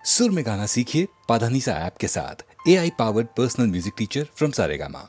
सुर में गाना सीखिए पाधानीसा ऐप के साथ। AI powered personal music teacher from Saregama.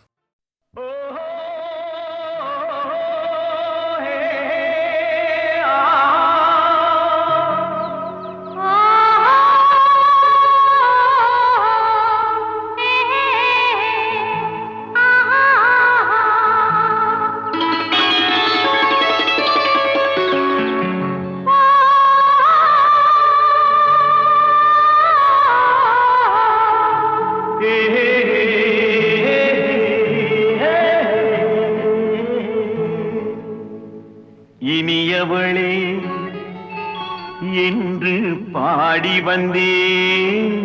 இனியவளே என்று பாடி வந்தேன்.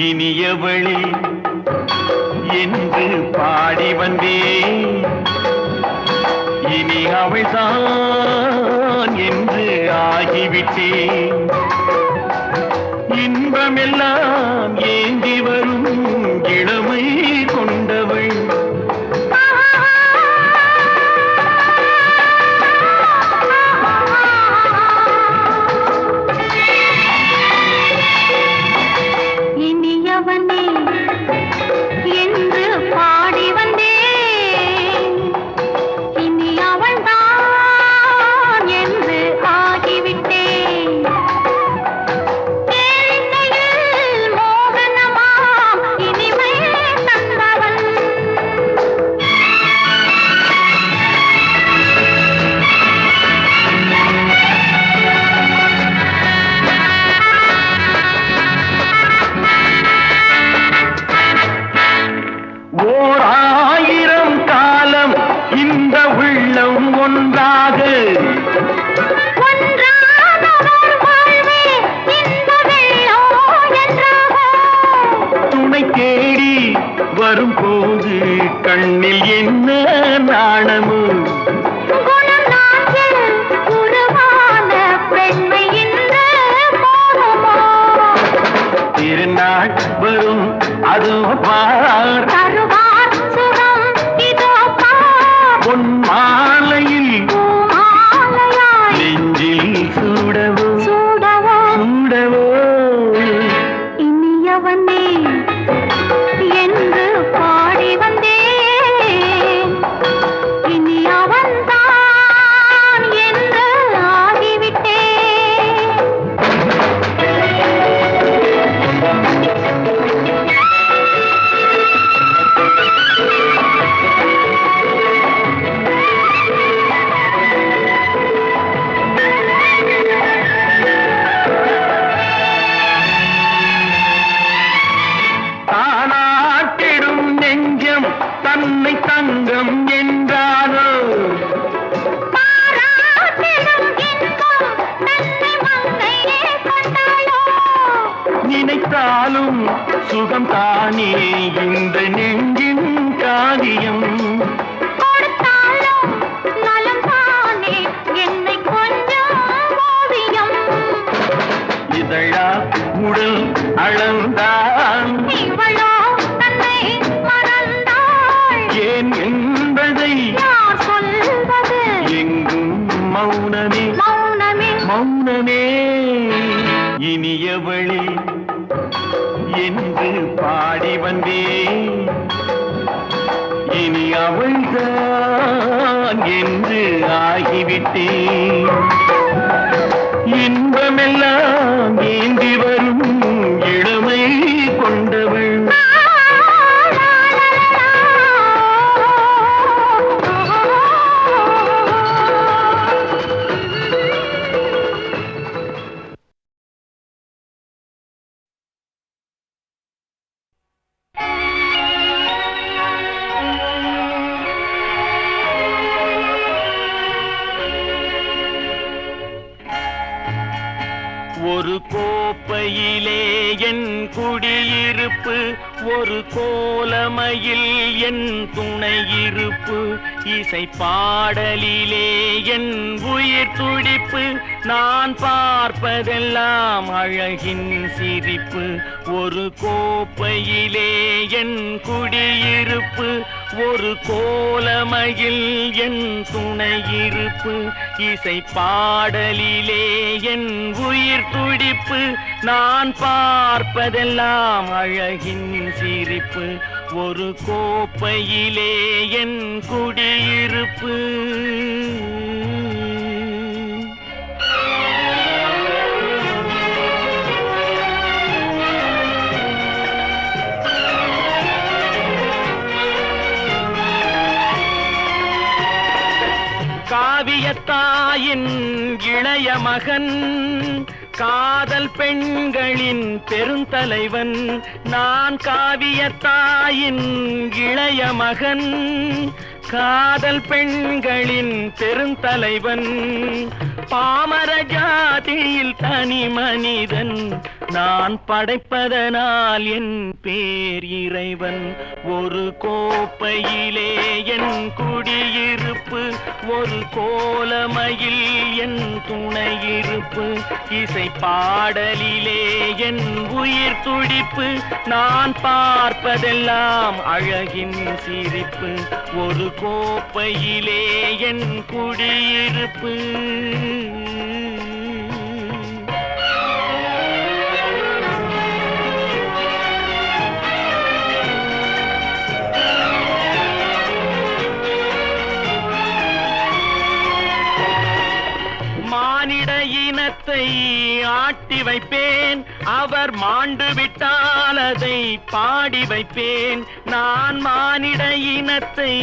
இனியவளே என்று பாடி வந்தேன். இனி அவள்தான் என்று ஆகிவிட்டேன். இன்பமெல்லாம் ஏந்தி வரும் இளமை கொண்டவள். இனியவனே என்று பாடி வந்தேன். இனி அவள்தான் என்று ஆகிவிட்டேன். வரும்போது கண்ணில் என்ன நாணமோ, திருநாள் வரும் அதோ பார், பொன் மாலையில் நெஞ்சில் சூடவோ சூடவோ. இனியவனே என்று பாடி வந்தேன். இனி அவன்தான் என்று ஆகிவிட்டேன். தன்னை தங்கம் என்றாரோ, நினைத்தாலும் சுகம் தானே இந்த நெஞ்சின் காரியம். இதழா உடல் அளந்தான் ஏன் என்பதை யார் சொல்வது? எங்கும் மௌனமே மௌனமே. இனியவளே என்று பாடி வந்தேன். இனி அவள்தான் என்று ஆகிவிட்டேன். இன்பமெல்லாம் ஏந்தி வரும் இளமை கொண்டவள். ஒரு கோப்பையிலே என் குடியிருப்பு, ஒரு கோலமையில் என் துணையிருப்பு. இசை பாடலிலே என் உயிர் துடிப்பு, நான் பார்ப்பதெல்லாம் அழகின் சிரிப்பு. ஒரு கோப்பையிலே என் குடியிருப்பு, ஒரு கோலமயில் என் துணையிருப்பு. இசை பாடலிலே என் உயிர் துடிப்பு, நான் பார்ப்பதெல்லாம் அழகின் சிரிப்பு. ஒரு கோப்பையிலே என் குடியிருப்பு. காவியத்தாயின் இளைய மகன், காதல் பெண்களின் பெருந்தலைவன். நான் காவியத்தாயின் இளைய மகன், காதல் பெண்களின் பெருந்தலைவன். பாமர ஜாதியில் தனி மனிதன், நான் படைப்பதனால் என் பேர் இறைவன். ஒரு கோப்பையிலே என் குடியிருப்பு, ஒரு கோலமயில் என் துணையிருப்பு. இசை பாடலிலே என் உயிர் துடிப்பு, நான் பார்ப்பதெல்லாம் அழகின் சிரிப்பு. ஒரு கோப்பையிலே என் குடியிருப்பு. மானிட இனத்தை ஆட்டி வைப்பேன், அவர் மாண்டு விட்டால் அதை பாடி வைப்பேன். நான் மானிட இனத்தை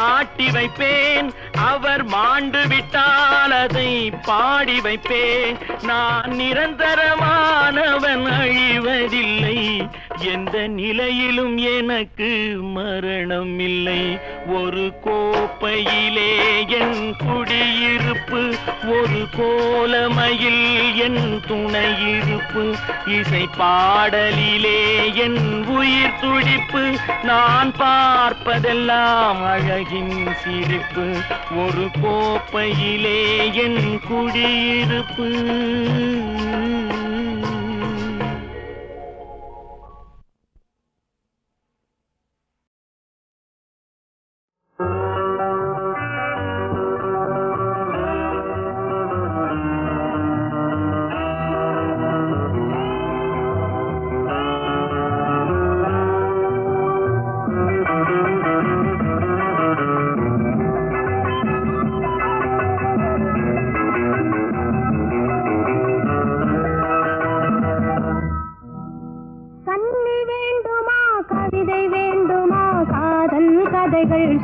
ஆட்டி வைப்பேன், அவர் மாண்டு விட்டால் அதை பாடி வைப்பேன். நான் நிரந்தரமானவன், அழிவதில்லை, எந்த நிலையிலும் எனக்கு மரணம் இல்லை. ஒரு கோப்பையிலே என் குடியிருப்பு, ஒரு கோலமயில் என் துணையிருப்பு. இசை பாடலிலே என் உயிர் துடிப்பு, நான் பார்ப்பதெல்லாம் அழகின் சிரிப்பு. ஒரு கோப்பையிலே என் குடியிருப்பு.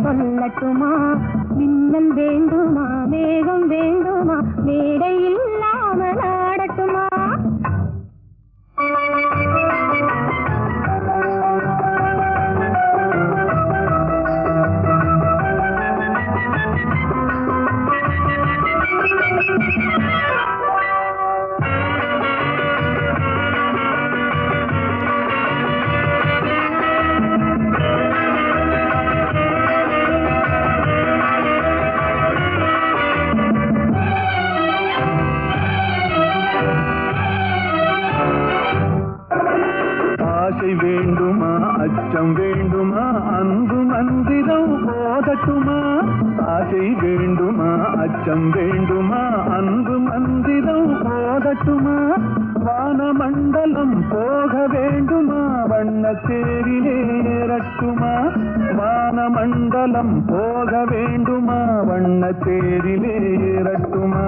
சொல்லட்டுமா, மின்னல் வேண்டுமா, மேகம் வேண்டுமா, மேடை இல்லாமல் ஆடட்டுமா? வேண்டுமா, அச்சம் வேண்டுமா, அன்பு மந்திரம் போதட்டுமா? ஆசை வேண்டுமா, அச்சம் வேண்டுமா, அன்பு மந்திரம் போதட்டுமா? வானமண்டலம் போக வேண்டுமா, வண்ணத்தேரிலே ஏறட்டுமா? வானமண்டலம் போக வேண்டுமா, வண்ணத்தேரிலே ஏறட்டுமா?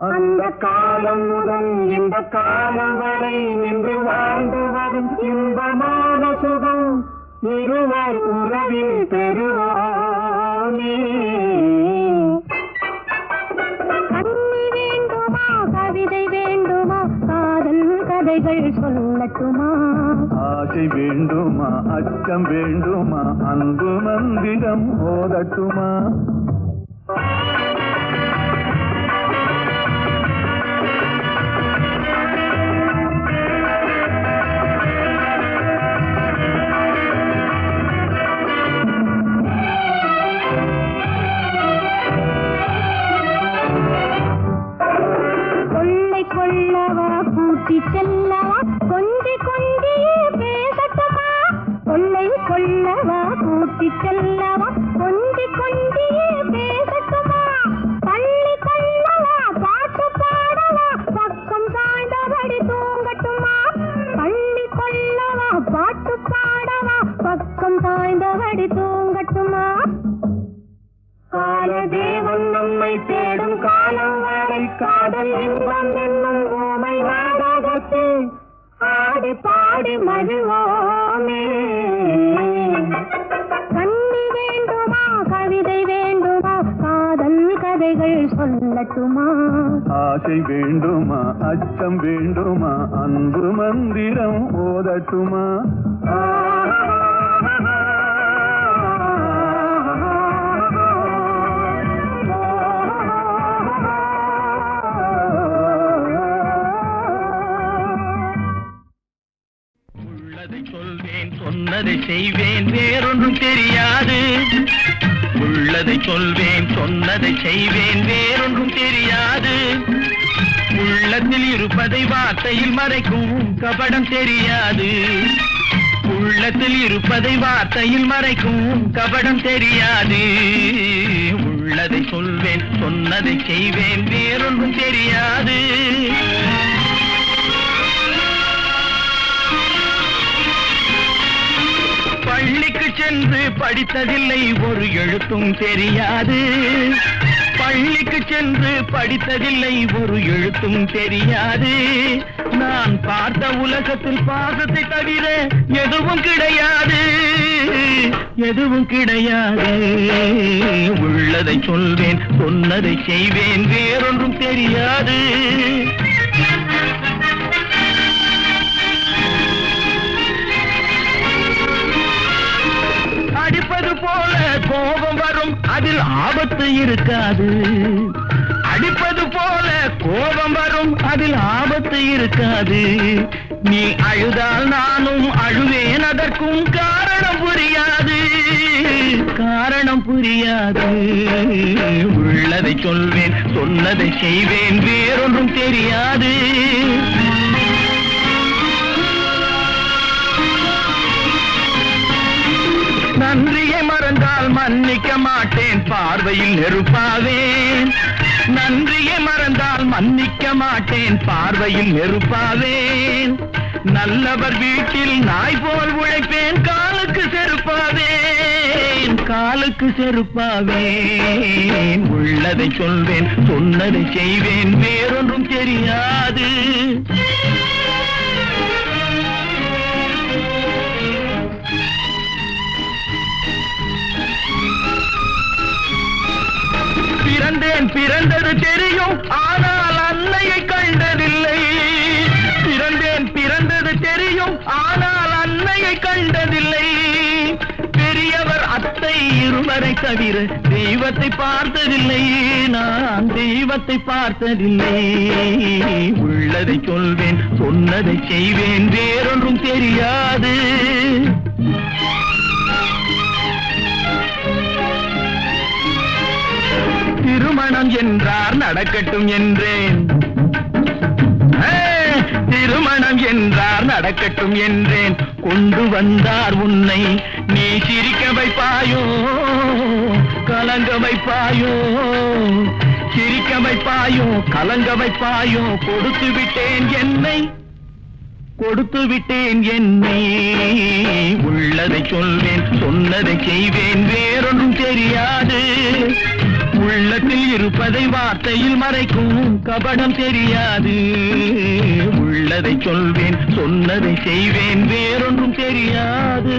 அந்த காலம் முதல் இந்த காலம் வரை நின்று வாழ்ந்து வரும் இன்பமான சுகம் இருவர் உறவில் பெறுவாமே. கண்ணி வேண்டுமா, கவிதை வேண்டுமா, காதல் கதைகள் சொல்லட்டுமா? ஆசை வேண்டுமா, அச்சம் வேண்டுமா, அன்பு மந்திரம் ஓதட்டுமா? கொள்ளவா கூட்டி செல்லவா கொஞ்சி கொஞ்சியே பேசட்டுமா பள்ளி கொள்ளவா பாட்டு பாடவா பக்கம் சாய்ந்தபடி தூங்கட்டுமா பள்ளி கொள்ளவா பாட்டு பாடவா பக்கம் சாய்ந்தபடி தூங்கட்டுமா காலதேவன் நம்மை தேடும் காலம் வரை காதல் இன்பம் என்னும் ஓமை நாடகத்தில் ஆடி பாடி மகிழ்வோமே கண்ணி வேண்டுமா கவிதை வேண்டுமா காதல் கதைகள் சொல்லட்டுமா ஆசை வேண்டுமா அச்சம் வேண்டுமா அன்பு மந்திரம் ஓதட்டுமா சொல்வேன் சொன்னதை செய்வேன் வேறொன்றும் தெரியாது உள்ளதை சொல்வேன் சொன்னதை செய்வேன் வேறொன்றும் தெரியாது உள்ளத்தில் இருப்பதை வார்த்தையில் மறைக்கும் கபடம் தெரியாது உள்ளத்தில் இருப்பதை வார்த்தையில் மறைக்கும் கபடம் தெரியாது உள்ளதை சொல்வேன் சொன்னதை செய்வேன் வேறொன்றும் தெரியாது பள்ளிக்கு சென்று படித்ததில்லை ஒரு எழுத்தும் தெரியாது பள்ளிக்கு சென்று படித்ததில்லை ஒரு எழுத்தும் தெரியாது நான் பார்த்த உலகத்தில் பாசத்தை தவிர எதுவும் கிடையாது எதுவும் கிடையாது உள்ளதை சொல்வேன் சொன்னதை செய்வேன் வேறொன்றும் தெரியாது அடிப்பது போல கோபம் வரும் அதில் ஆபத்து இருக்காது அடிப்பது போல கோபம் வரும் அதில் ஆபத்து இருக்காது நீ அழுதால் நானும் அழுவேன் அதற்கும் காரணம் புரியாது காரணம் புரியாது உள்ளதை சொல்வேன் சொன்னதை செய்வேன் வேறொன்றும் தெரியாது நன்றியை மறந்தால் மன்னிக்க மாட்டேன் பார்வையில் நெருப்பாவேன் நன்றியை மறந்தால் மன்னிக்க மாட்டேன் பார்வையில் நெருப்பாவேன் நல்லவர் வீட்டில் நாய் போல் உழைப்பேன் காலுக்கு செருப்பாவேன் காலுக்கு செருப்பாவேன் உள்ளதை சொல்வேன் சொன்னதை செய்வேன் வேறொன்றும் தெரியாது பிறந்தேன் பிறந்தது தெரியும் ஆனால் அன்னையை கண்டதில்லை பிறந்தேன் பிறந்தது தெரியும் ஆனால் அன்னையை கண்டதில்லை பெரியவர் அத்தை இருவரை தவிர தெய்வத்தை பார்த்ததில்லை நான் தெய்வத்தை பார்த்ததில்லை உள்ளதை சொல்வேன் சொன்னதை செய்வேன் வேறொன்றும் தெரியாது திருமணம் என்றார் நடக்கட்டும் என்றேன் திருமணம் என்றார் நடக்கட்டும் என்றேன் கொண்டு வந்தார் உன்னை நீ சிரிக்க வைப்பாயோ கலங்க வைப்பாயோ சிரிக்க வைப்பாயோ கலங்க வைப்பாயோ கொடுத்து விட்டேன் என்னை உள்ளதை சொல்வேன் சொன்னதை செய்வேன் வேறொன்றும் தெரியாது உள்ளத்தில் இருப்பதை வார்த்தையில் மறைக்கும் கபடம் தெரியாது உள்ளதை சொல்வேன் சொன்னதை செய்வேன் வேறொன்றும் தெரியாது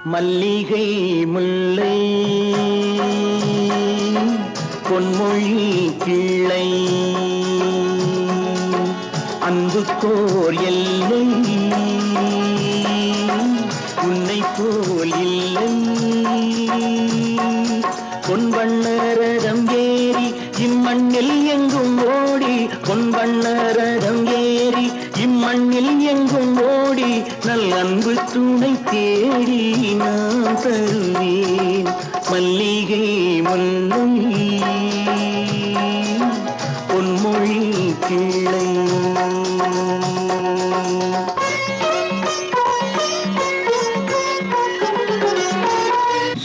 மல்லிகை முல்லை பொன்மொழி கிள்ளை அன்புக்கோர் எல்லை உன்னை போல் இல்லை பொன்வண்ணரதம் ஏறி இம்மண்ணில் எங்கும் ஓடி பொன்வண்ணரதம் ஏறி இம்மண்ணில் எங்கும் ஓடி நல்ல அன்பு துணை தேடி நான் தருவேன் மல்லிகை முல்லை பொன்மொழி கிளை.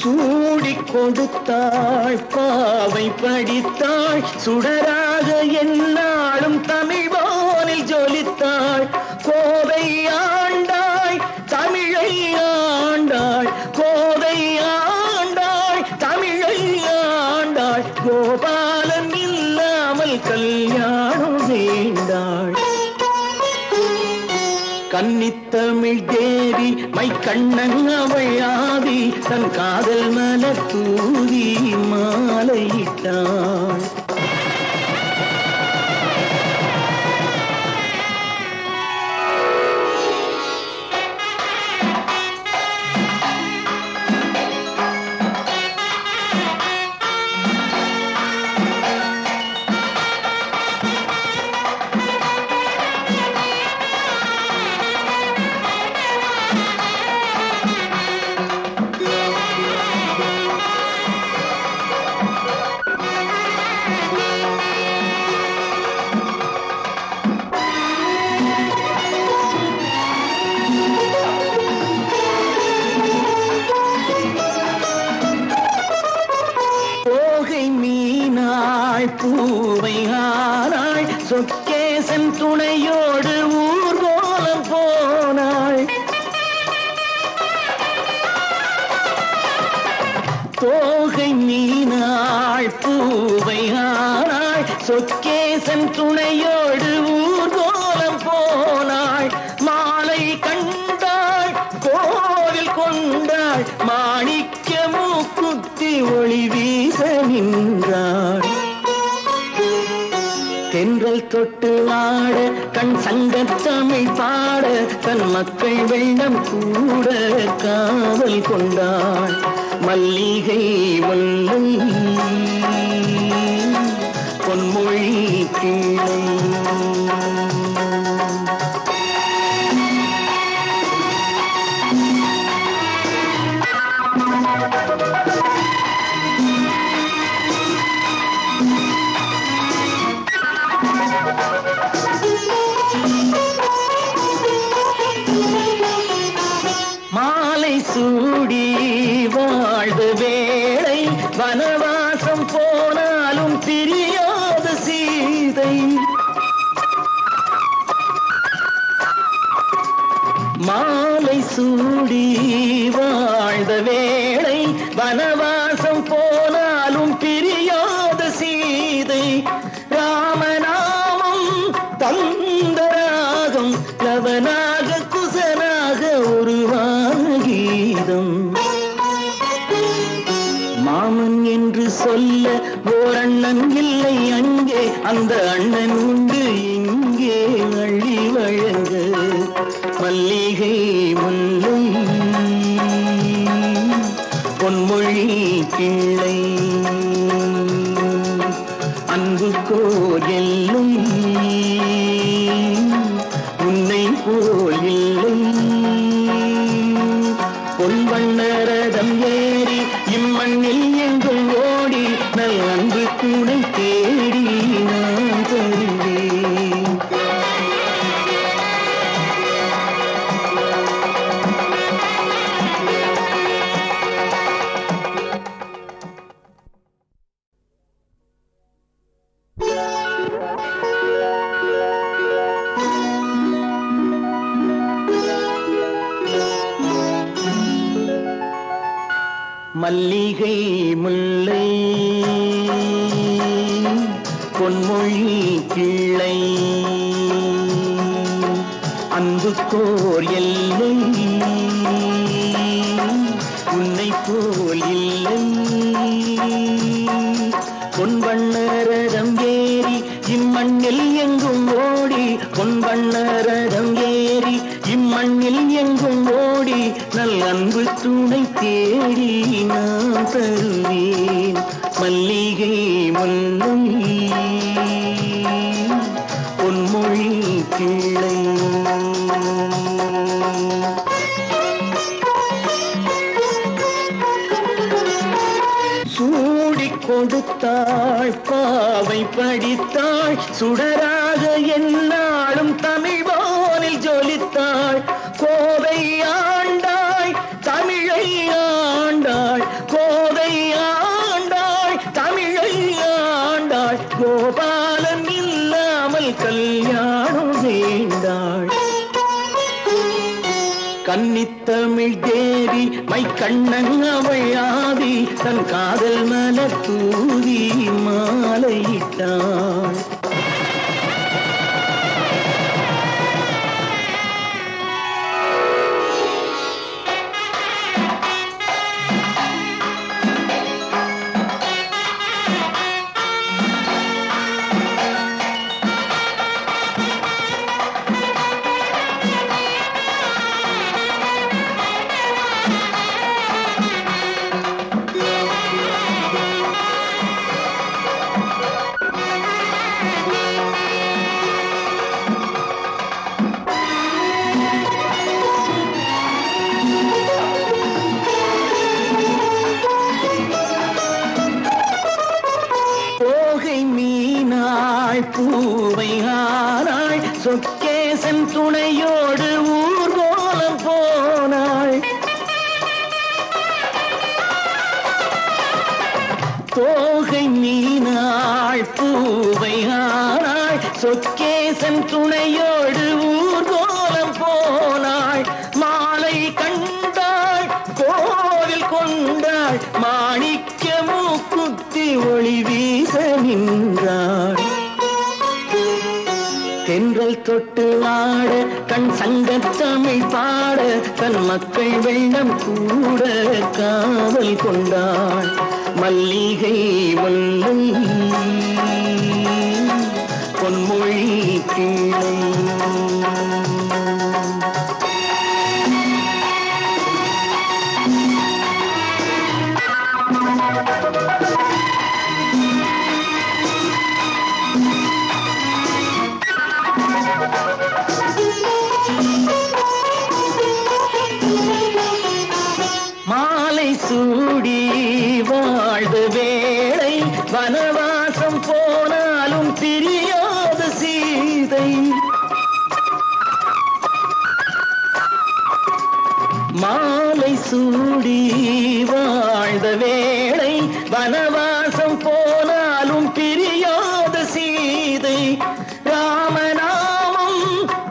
சூடி கொடுத்தாள் பாவை படித்தாள் சுடராக என்னாலும் தமிழ் வானில் ஜொலித்தாள். கோதை ஆண்டாள் தமிழை ஆண்டாள் கோதை ஆண்டாள் தமிழை ஆண்டாள். கோபாலன் இல்லாமல் கல்யாணம் வேண்டாள். கன்னித்தமிழ் தேவி மை கண்ணன் அவள் ஆதி தன் காதல் மலர் தூவி மாலையிட்டாள். பூவை ஆனாள் சொக்கேசன் துணையோடு ஊர்கோலம் போனாள். தோகை மீனாள் பூவை ஆனாள் சொக்கேசன் துணையோடு ஊர்கோலம் போனாள். மாலை கண்டாள் கோவில் கொண்டாள் மாணிக்க மூக்குத்தி ஒளி வீச நின்றாள். தென்றல் தொட்டு ஆட கண் சங்கத் தமிழ் பாட தன் மக்கள் வெள்ளம் கூட காவல் கொண்டாள். மல்லிகை முல்லை பொன்மொழி கிளை. மாலை சூடி வாழ்ந்த வேளை வனவாசம் போனாலும் பிரியாத சீதை. மாலை சூடி வாழ்ந்த வேளை வனவாசம் போனாலும் பிரியாத சீதை. ராமநாமம் தந்தராகம் லவனாக குசனாக உருவான கீதம். மாமன் என்று சொல்ல ஓர் அண்ணன் இல்லை அங்கே அந்த அண்ணன் உண்டு இங்கே அள்ளி வழங்க. மல்லிகை முல்லை பொன்மொழி கிளை. அன்பு கோர் எல்லை உன்னை போல் இல்லை. பொன்வண்ணரதம் ஏறி இம்மண்ணில் எங்கும் ஓடி நல் அன்பு துணை தேடி நான் தருவேன். மல்லிகை முல்லை பொன்மொழி கிளை. அன்புக்கோர் எல்லை உன்னை போல் இல்லை. பொன்வண்ணரதம் ஏறி இம்மண்ணில் எங்கும் ஓடி பொன்வண்ணரதம் ஏறி இம்மண்ணில் எங்கும் ஓடி நல் அன்பு துணை தேடி நான் தருவேன். மல்லிகை முல்லை பொன்மொழி கிளை. கொடுத்தாள் பாவை படித்தாள் சுடராக எந்நாளும் தமிழ் வானில் ஜொலித்தாள் கோவை ஆண்டாள் தமிழை ஆண்டாள் கோவை ஆண்டாள் தமிழை ஆண்டாள் கோபாலன் இல்லாமல் கல்யாணம் செய்தாள் கன்னித்தமிழ் தேவி மை கண்ணன் அவள் ஆதி தன் காதல் மலர் தூவி மாலையிட்டாள் பூவை ஆனாள் சொக்கேசன் துணையோடு ஊர்கோலம் போனாள் தோகை மீனாள் பூவை ஆனாள் சொக்கேசன் துணையோடு ஊர்கோலம் போனாள் மாலை கண்டாள் கோவில் கொண்டாள் மாணிக்க மூக்குத்தி ஒளி வீச நின்றாள் தென்றல் தொட்டு ஆட கண் சங்கத்தமிழ் பாட தன் மக்கள் வெள்ளம் கூட காவல் கொண்டாள் மல்லிகை முல்லை பொன்மொழி கிளை மாலை சூடி வாழ்ந்த வேளை வனவாசம் போனாலும் பிரியாத சீதை மாலை சூடி வாழ்ந்த வேளை வனவாசம் போனாலும் பிரியாத சீதை ராமநாமம்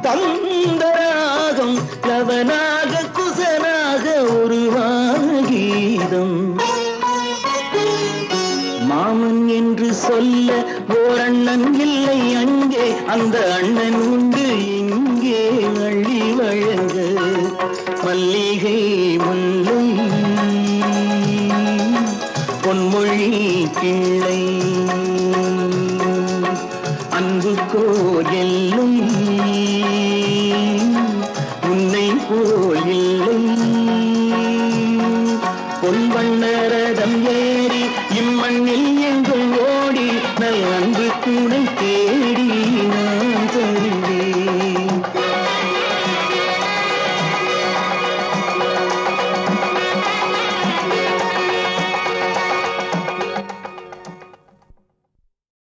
தந்தராகம் லவனாக குசனாக உருவான கீதம் மாமன் என்று சொல்ல ஓர் அண்ணன் இல்லை அங்கே அந்த அண்ணன் உண்டு இங்கே அள்ளி வழங்க மல்லி